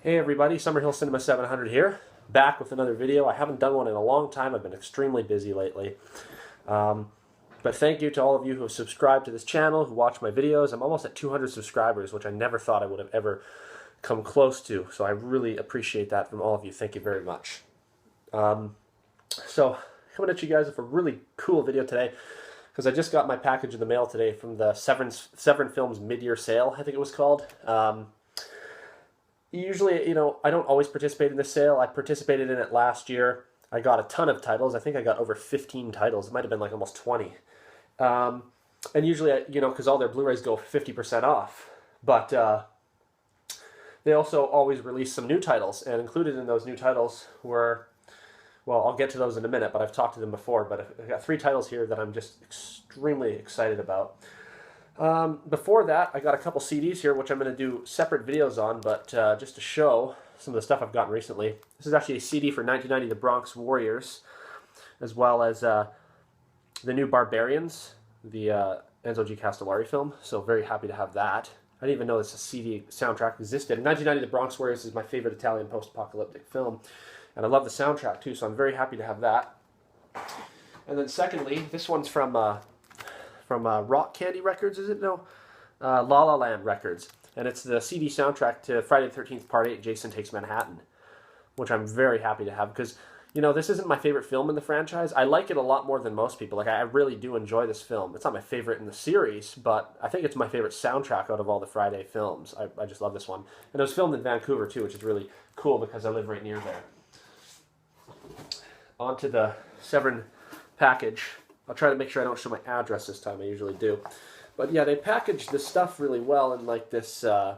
Hey everybody, Summerhill Cinema 700 here, back with another video. I haven't done one in a long time. I've been extremely busy lately. But thank you to all of you who have subscribed to this channel, who watch my videos. I'm almost at 200 subscribers, which I never thought I would have ever come close to. So I really appreciate that from all of you. Thank you very much. So coming at you guys with a really cool video today, because I just got my package in the mail today from the Severin Films mid-year sale, I think it was called. Usually, I don't always participate in this sale. I participated in it last year. I got a ton of titles. I think I got over 15 titles. It might have been like almost 20. And usually, because all their Blu-rays go 50% off. But they also always release some new titles. And included in those new titles were, well, I'll get to those in a minute, but I've talked to them before. But I've got 3 titles here that I'm just extremely excited about. Before that, I got a couple CDs here, which I'm going to do separate videos on, but just to show some of the stuff I've gotten recently. This is actually a CD for 1990, The Bronx Warriors, as well as the new Barbarians, the Enzo G. Castellari film, so very happy to have that. I didn't even know this CD soundtrack existed. 1990, The Bronx Warriors is my favorite Italian post-apocalyptic film, and I love the soundtrack too, so I'm very happy to have that. And then secondly, this one's from Rock Candy Records, is it? No. La La Land Records. And it's the CD soundtrack to Friday the 13th Part 8, Jason Takes Manhattan, which I'm very happy to have because, this isn't my favorite film in the franchise. I like it a lot more than most people. Like, I really do enjoy this film. It's not my favorite in the series, but I think it's my favorite soundtrack out of all the Friday films. I just love this one. And it was filmed in Vancouver, too, which is really cool because I live right near there. On to the Severin package. I'll try to make sure I don't show my address this time. I usually do. But yeah, they packaged this stuff really well in like this, those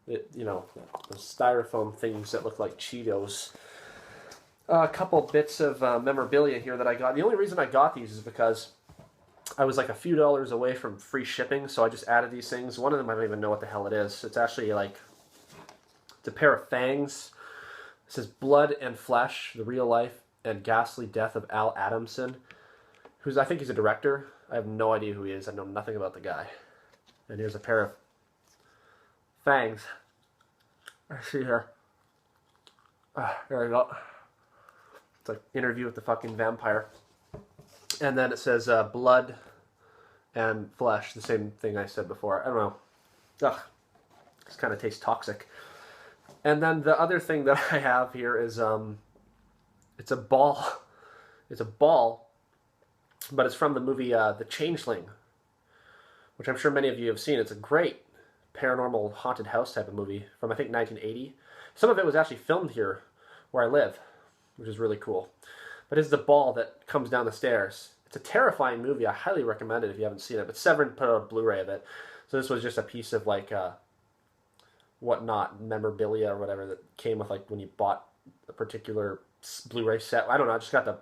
styrofoam things that look like Cheetos. A couple bits of memorabilia here that I got. The only reason I got these is because I was like a few dollars away from free shipping, so I just added these things. One of them I don't even know what the hell it is. It's actually like, it's a pair of fangs. It says Blood and Flesh, the Real Life and Ghastly Death of Al Adamson. I think he's a director. I have no idea who he is. I know nothing about the guy. And here's a pair of fangs. Let's see here. There we go. It's like Interview with the fucking Vampire. And then it says Blood and Flesh. The same thing I said before. I don't know. Ugh. This kind of tastes toxic. And then the other thing that I have here is it's a ball. It's a ball. But it's from the movie The Changeling, which I'm sure many of you have seen. It's a great paranormal haunted house type of movie from, I think, 1980. Some of it was actually filmed here where I live, which is really cool. But it's the ball that comes down the stairs. It's a terrifying movie. I highly recommend it if you haven't seen it. But Severin put out a Blu-ray of it. So this was just a piece of, like, whatnot, memorabilia or whatever that came with, like, when you bought a particular Blu-ray set. I don't know, I just got the...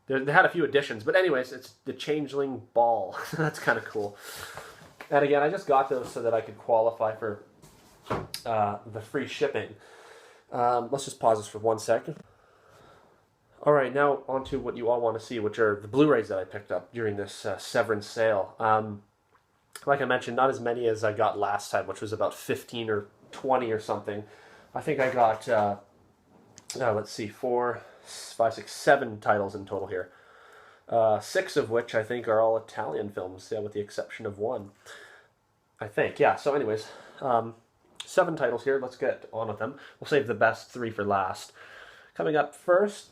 They had a few additions, but anyways, it's the Changeling Ball. That's kind of cool. And again, I just got those so that I could qualify for the free shipping. Let's just pause this for 1 second. All right, now on to what you all want to see, which are the Blu-rays that I picked up during this Severin sale. Like I mentioned, not as many as I got last time, which was about 15 or 20 or something. I think I got, let's see, 4... 5, 6, 7 titles in total here. 6 of which I think are all Italian films, yeah, with the exception of 1. I think, yeah. So anyways, 7 titles here. Let's get on with them. We'll save the best 3 for last. Coming up first,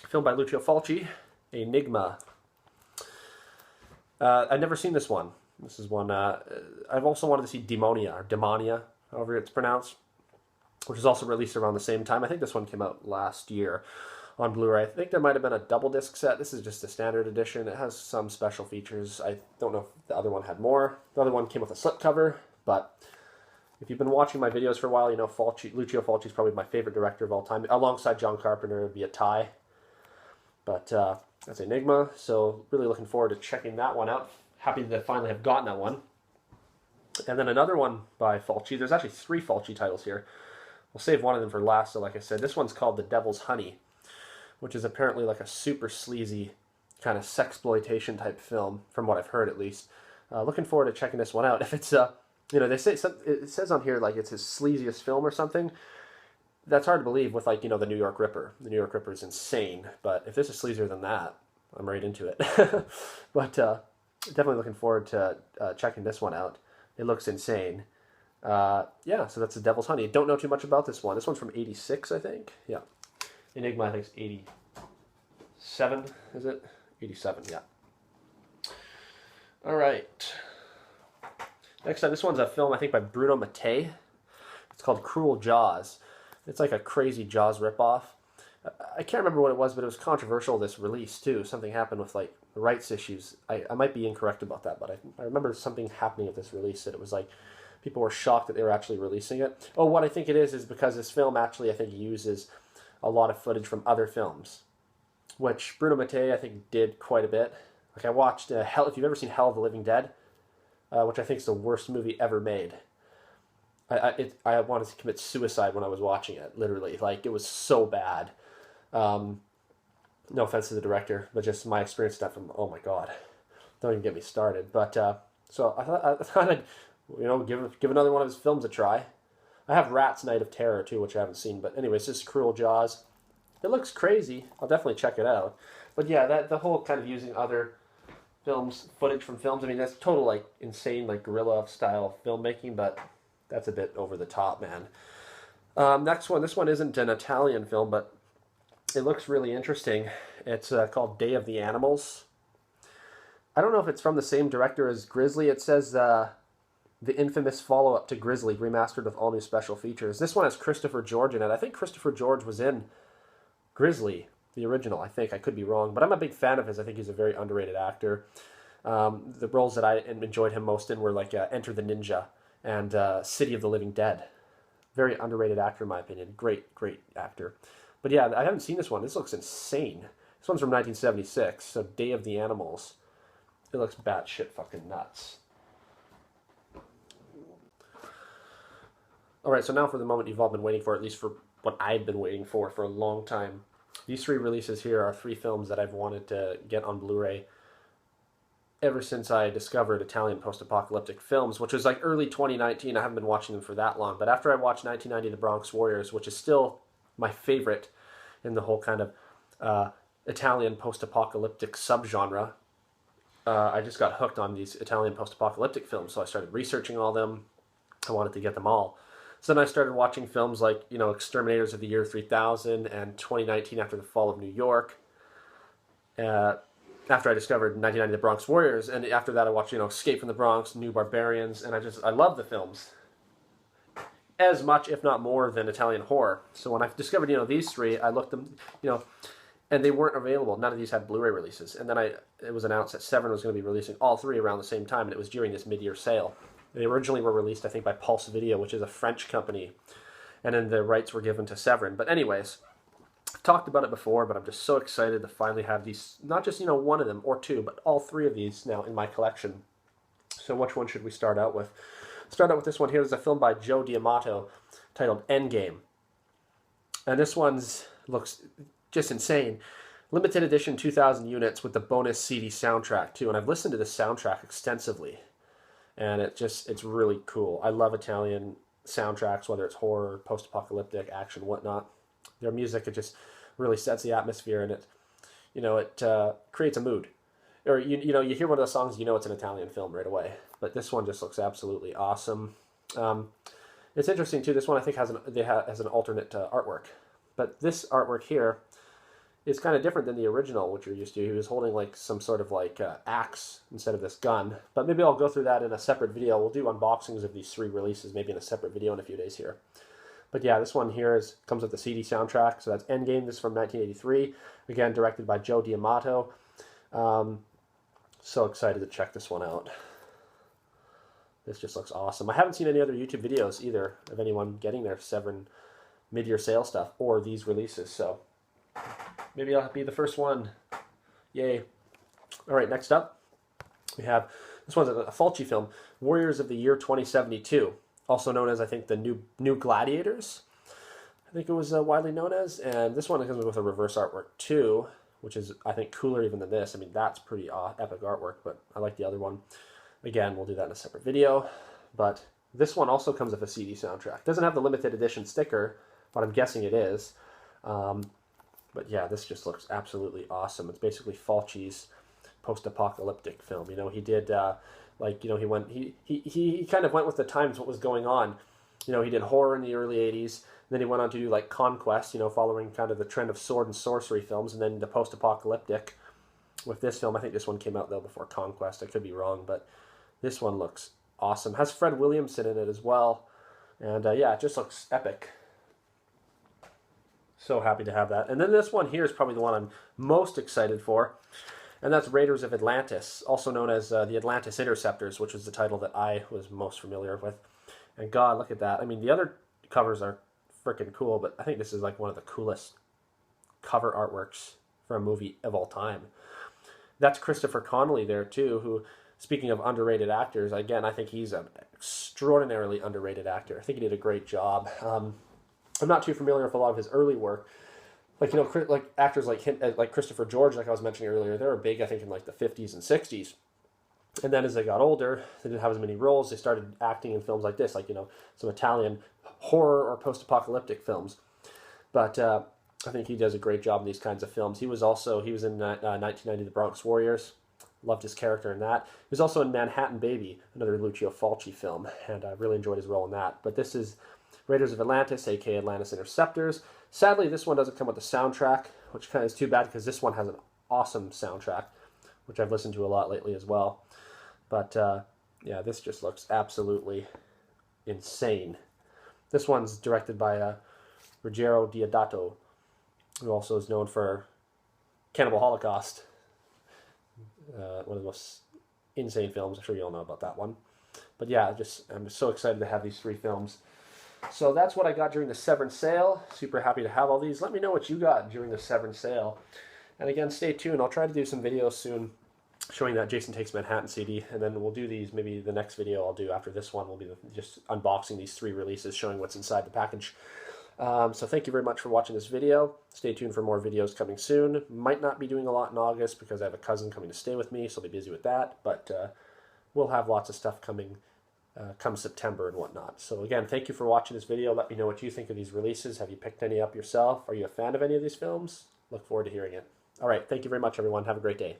film by Lucio Fulci, Enigma. I've never seen this one. This is one, I've also wanted to see Demonia, or Demonia, however it's pronounced, which was also released around the same time. I think this one came out last year on Blu-ray. I think there might have been a double disc set. This is just a standard edition. It has some special features. I don't know if the other one had more. The other one came with a slipcover, but if you've been watching my videos for a while, you know Lucio Fulci is probably my favorite director of all time. Alongside John Carpenter, it would be a tie. But that's Enigma, so really looking forward to checking that one out. Happy to finally have gotten that one. And then another one by Fulci. There's actually 3 Fulci titles here. We'll save one of them for last, so like I said, this one's called The Devil's Honey, which is apparently like a super sleazy kind of sexploitation type film, from what I've heard at least. Looking forward to checking this one out. If it's You know, they say it says on here like it's his sleaziest film or something. That's hard to believe with, like, you know, the New York Ripper. The New York Ripper is insane, but if this is sleazier than that, I'm right into it. But definitely looking forward to checking this one out. It looks insane. Yeah, so that's The Devil's Honey. Don't know too much about this one. This one's from '86, I think. Yeah. Enigma, I think, is '87, is it? '87, yeah. All right. Next up, this one's a film, I think, by Bruno Mattei. It's called Cruel Jaws. It's like a crazy Jaws ripoff. I can't remember what it was, but it was controversial, this release, too. Something happened with, like, the rights issues. I might be incorrect about that, but I remember something happening at this release that it was like people were shocked that they were actually releasing it. Oh, what I think it is because this film actually, I think, uses a lot of footage from other films, which Bruno Mattei, I think, did quite a bit. Like, I watched Hell, if you've ever seen Hell of the Living Dead, which I think is the worst movie ever made. I wanted to commit suicide when I was watching it, literally. Like, it was so bad. No offense to the director, but just my experience with that film, oh my god. Don't even get me started. But, so I thought I'd, you know, give another one of his films a try. I have Rat's Night of Terror, too, which I haven't seen. But anyways, this is Cruel Jaws. It looks crazy. I'll definitely check it out. But yeah, the whole kind of using other films, footage from films, I mean, that's total, like, insane, like, guerrilla-style filmmaking, but that's a bit over the top, man. Next one, this one isn't an Italian film, but it looks really interesting. It's called Day of the Animals. I don't know if it's from the same director as Grizzly. It says the infamous follow-up to Grizzly, remastered with all new special features. This one has Christopher George in it. I think Christopher George was in Grizzly, the original, I think. I could be wrong, but I'm a big fan of his. I think he's a very underrated actor. The roles that I enjoyed him most in were like Enter the Ninja and City of the Living Dead. Very underrated actor, in my opinion. Great, great actor. But yeah, I haven't seen this one. This looks insane. This one's from 1976, so Day of the Animals. It looks batshit fucking nuts. All right, so now for the moment you've all been waiting for, at least for what I've been waiting for a long time. These three releases here are three films that I've wanted to get on Blu-ray ever since I discovered Italian post-apocalyptic films, which was like early 2019. I haven't been watching them for that long, but after I watched 1990 The Bronx Warriors, which is still my favorite in the whole kind of Italian post-apocalyptic subgenre, I just got hooked on these Italian post-apocalyptic films, so I started researching all them. I wanted to get them all. So then I started watching films like, you know, Exterminators of the Year 3000 and 2019 After the Fall of New York. After I discovered 1990 The Bronx Warriors, and after that I watched, you know, Escape from the Bronx, New Barbarians, and I love the films as much, if not more, than Italian horror. So when I discovered, you know, these three, I looked them, you know, and they weren't available. None of these had Blu-ray releases. And then it was announced that Severin was going to be releasing all three around the same time, and it was during this mid-year sale. They originally were released, I think, by Pulse Video, which is a French company, and then the rights were given to Severin. But anyways, I've talked about it before, but I'm just so excited to finally have these, not just, you know, one of them or two, but all three of these now in my collection. So which one should we start out with? Start out with this one here. There's a film by Joe D'Amato titled Endgame. And this one's looks just insane. Limited edition 2,000 units with the bonus CD soundtrack too. And I've listened to this soundtrack extensively. And it's really cool. I love Italian soundtracks, whether it's horror, post-apocalyptic, action, whatnot. Their music, it just really sets the atmosphere, and it, you know, it creates a mood. Or you know, you hear one of the songs, you know it's an Italian film right away. But this one just looks absolutely awesome. It's interesting too. This one I think has an alternate artwork, but this artwork here is kind of different than the original, which you're used to. He was holding like some sort of like axe instead of this gun. But maybe I'll go through that in a separate video. We'll do unboxings of these three releases, maybe in a separate video in a few days here. But yeah, this one here comes with the CD soundtrack. So that's Endgame. This is from 1983. Again, directed by Joe D'Amato. So excited to check this one out. This just looks awesome. I haven't seen any other YouTube videos either of anyone getting their Severin mid-year sale stuff or these releases. So maybe I'll be the first one. Yay. All right, next up, we have, this one's a Fulci film, Warriors of the Year 2072, also known as, I think, the New Gladiators, I think it was widely known as. And this one comes with a reverse artwork too, which is, I think, cooler even than this. I mean, that's pretty epic artwork, but I like the other one. Again, we'll do that in a separate video. But This one also comes with a CD soundtrack. Doesn't have the limited edition sticker, but I'm guessing it is. But yeah, this just looks absolutely awesome. It's basically Fulci's post-apocalyptic film. You know, he did he kind of went with the times, what was going on. You know, he did horror in the early 80s, then he went on to do like Conquest, you know, following kind of the trend of sword and sorcery films, and then the post-apocalyptic with this film. I think this one came out though before Conquest. I could be wrong, but this one looks awesome. Has Fred Williamson in it as well, and yeah, it just looks epic. So happy to have that. And then this one here is probably the one I'm most excited for, and that's Raiders of Atlantis, also known as the Atlantis Interceptors, which was the title that I was most familiar with. And God, look at that. I mean, the other covers are freaking cool, but I think this is like one of the coolest cover artworks for a movie of all time. That's Christopher Connolly there too, who, speaking of underrated actors, again, I think he's an extraordinarily underrated actor. I think he did a great job. I'm not too familiar with a lot of his early work. Like, you know, like actors like him, like Christopher George, like I was mentioning earlier, they were big, I think, in like the 50s and 60s. And then as they got older, they didn't have as many roles. They started acting in films like this, like, you know, some Italian horror or post-apocalyptic films. But I think he does a great job in these kinds of films. He was in 1990, The Bronx Warriors. Loved his character in that. He was also in Manhattan Baby, another Lucio Fulci film, and I really enjoyed his role in that. But this is Raiders of Atlantis, aka Atlantis Interceptors. Sadly, this one doesn't come with a soundtrack, which kind of is too bad because this one has an awesome soundtrack, which I've listened to a lot lately as well. But yeah, this just looks absolutely insane. This one's directed by Ruggero Deodato, who also is known for Cannibal Holocaust, one of the most insane films. I'm sure you all know about that one. But yeah, I'm just so excited to have these three films. So that's what I got during the Severin sale. Super happy to have all these. Let me know what you got during the Severin sale. And again, stay tuned. I'll try to do some videos soon showing that Jason Takes Manhattan CD, and then we'll do these, maybe the next video I'll do after this one will be just unboxing these three releases, showing what's inside the package. So thank you very much for watching this video. Stay tuned for more videos coming soon. Might not be doing a lot in August because I have a cousin coming to stay with me, so I'll be busy with that, but we'll have lots of stuff coming come September and whatnot. So again, thank you for watching this video. Let me know what you think of these releases. Have you picked any up yourself? Are you a fan of any of these films? Look forward to hearing it. All right, thank you very much, everyone. Have a great day.